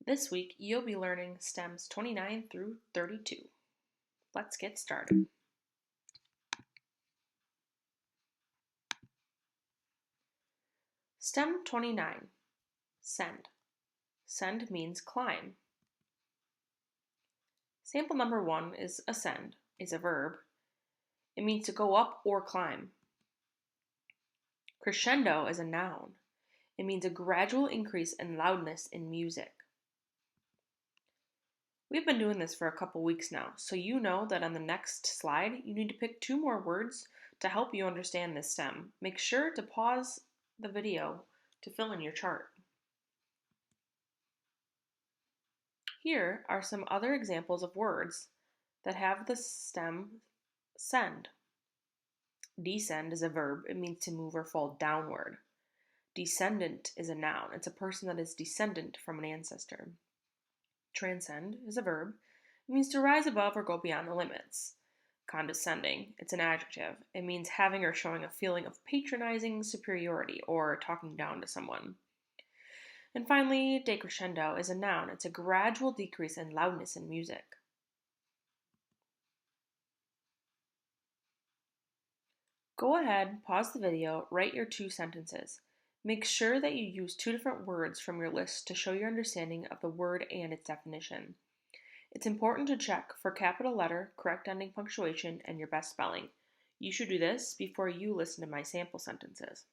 This week, you'll be learning stems 29 through 32. Let's get started. Stem 29, send. Send means climb. Sample number 1 is ascend. It's a verb. It means to go up or climb. Crescendo is a noun. It means a gradual increase in loudness in music. We've been doing this for a couple weeks now, so you know that on the next slide, you need to pick 2 more words to help you understand this stem. Make sure to pause the video to fill in your chart. Here are some other examples of words that have the stem send. Descend is a verb. It means to move or fall downward. Descendant is a noun. It's a person that is descendant from an ancestor. Transcend is a verb. It means to rise above or go beyond the limits. Condescending, it's an adjective. It means having or showing a feeling of patronizing superiority or talking down to someone. And finally, decrescendo is a noun. It's a gradual decrease in loudness in music. Go ahead, pause the video, write your 2 sentences. Make sure that you use 2 different words from your list to show your understanding of the word and its definition. It's important to check for capital letter, correct ending punctuation, and your best spelling. You should do this before you listen to my sample sentences.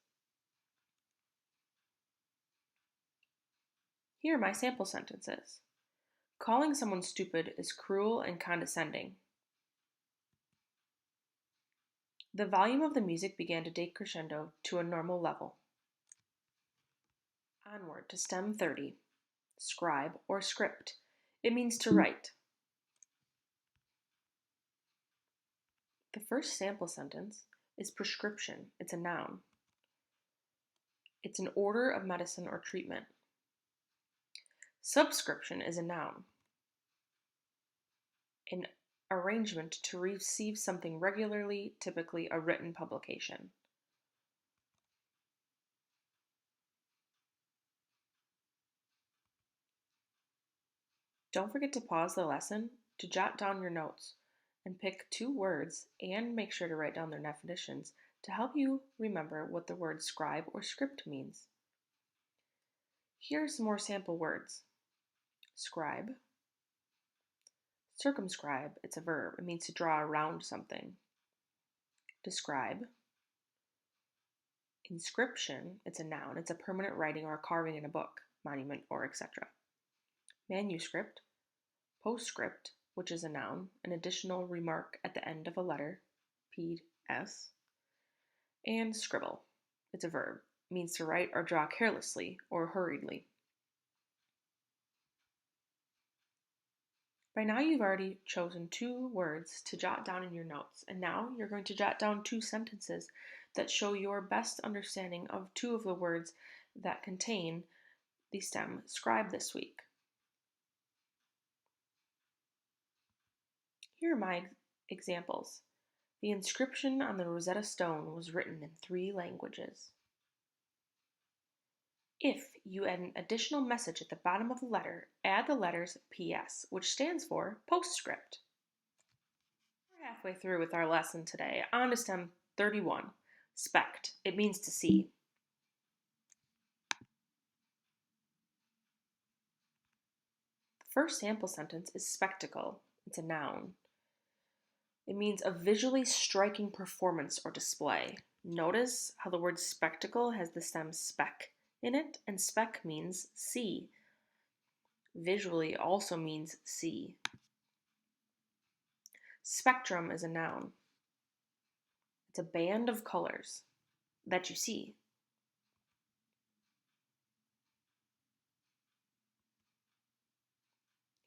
Here are my sample sentences. Calling someone stupid is cruel and condescending. The volume of the music began to decrescendo to a normal level. Onward to stem 30. Scribe or script. It means to write. The first sample sentence is prescription. It's a noun. It's an order of medicine or treatment. Subscription is a noun. An arrangement to receive something regularly, typically a written publication. Don't forget to pause the lesson to jot down your notes and pick 2 words and make sure to write down their definitions to help you remember what the word scribe or script means. Here are some more sample words. Scribe. Circumscribe, it's a verb. It means to draw around something. Describe. Inscription, it's a noun. It's a permanent writing or carving in a book, monument, or etc. Manuscript. Postscript, which is a noun, an additional remark at the end of a letter, P.S. And scribble, it's a verb, it means to write or draw carelessly or hurriedly. By now you've already chosen 2 words to jot down in your notes, and now you're going to jot down 2 sentences that show your best understanding of 2 of the words that contain the stem scribe this week. Here are my examples. The inscription on the Rosetta Stone was written in 3 languages. If you add an additional message at the bottom of the letter, add the letters PS, which stands for postscript. We're halfway through with our lesson today. On to stem 31, spect. It means to see. The first sample sentence is spectacle. It's a noun. It means a visually striking performance or display. Notice how the word spectacle has the stem spec in it, and spec means see. Visually also means see. Spectrum is a noun. It's a band of colors that you see.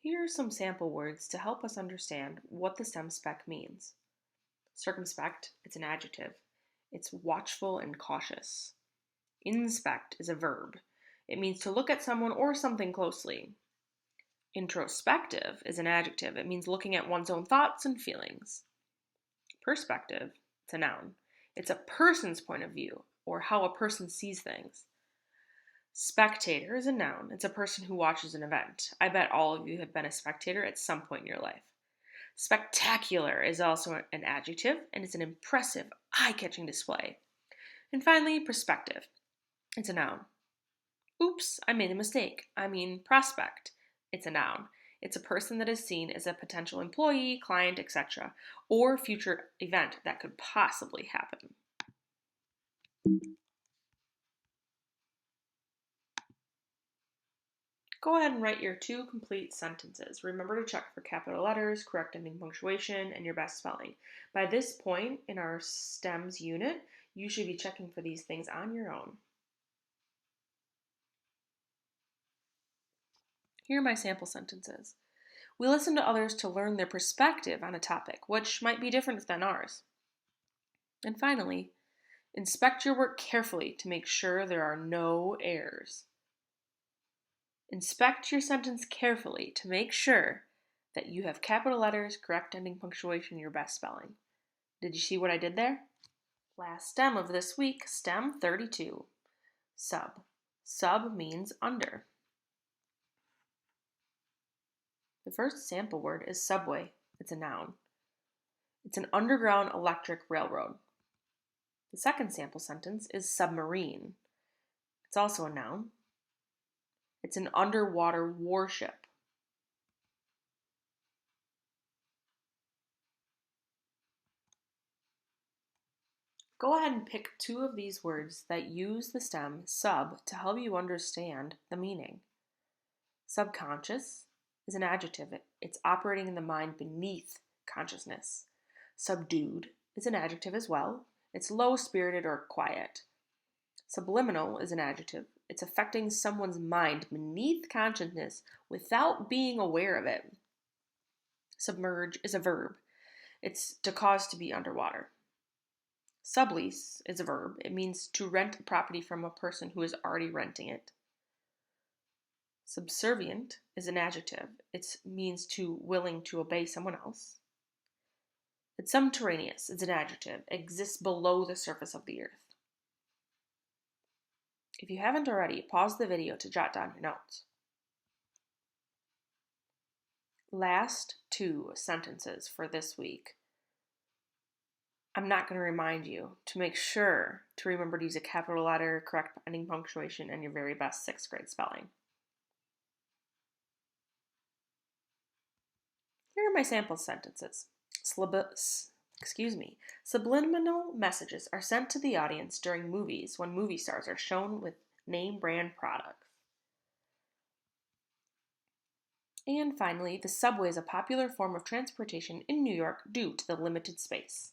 Here are some sample words to help us understand what the stem spec means. Circumspect, it's an adjective. It's watchful and cautious. Inspect is a verb. It means to look at someone or something closely. Introspective is an adjective. It means looking at one's own thoughts and feelings. Perspective, it's a noun. It's a person's point of view or how a person sees things. Spectator is a noun. It's a person who watches an event. I bet all of you have been a spectator at some point in your life. Spectacular is also an adjective, and it's an impressive, eye-catching display. And finally, prospective. It's a noun. Oops, I made a mistake. I mean prospect. It's a noun. It's a person that is seen as a potential employee, client, etc., or future event that could possibly happen. Go ahead and write your 2 complete sentences. Remember to check for capital letters, correct ending punctuation, and your best spelling. By this point in our STEMS unit, you should be checking for these things on your own. Here are my sample sentences. We listen to others to learn their perspective on a topic, which might be different than ours. And finally, inspect your work carefully to make sure there are no errors. Inspect your sentence carefully to make sure that you have capital letters, correct ending punctuation, and your best spelling. Did you see what I did there? Last STEM of this week, STEM 32. Sub. Sub means under. The first sample word is subway. It's a noun. It's an underground electric railroad. The second sample sentence is submarine. It's also a noun. It's an underwater warship. Go ahead and pick 2 of these words that use the stem sub to help you understand the meaning. Subconscious is an adjective. It's operating in the mind beneath consciousness. Subdued is an adjective as well. It's low-spirited or quiet. Subliminal is an adjective. It's affecting someone's mind beneath consciousness without being aware of it. Submerge is a verb. It's to cause to be underwater. Sublease is a verb. It means to rent a property from a person who is already renting it. Subservient is an adjective. It means to willing to obey someone else. It's subterraneous. It's an adjective. It exists below the surface of the earth. If you haven't already, pause the video to jot down your notes. Last 2 sentences for this week. I'm not going to remind you to make sure to remember to use a capital letter, correct ending punctuation, and your very best 6th grade spelling. Here are my sample sentences. Subliminal messages are sent to the audience during movies when movie stars are shown with name brand products. And finally, the subway is a popular form of transportation in New York due to the limited space.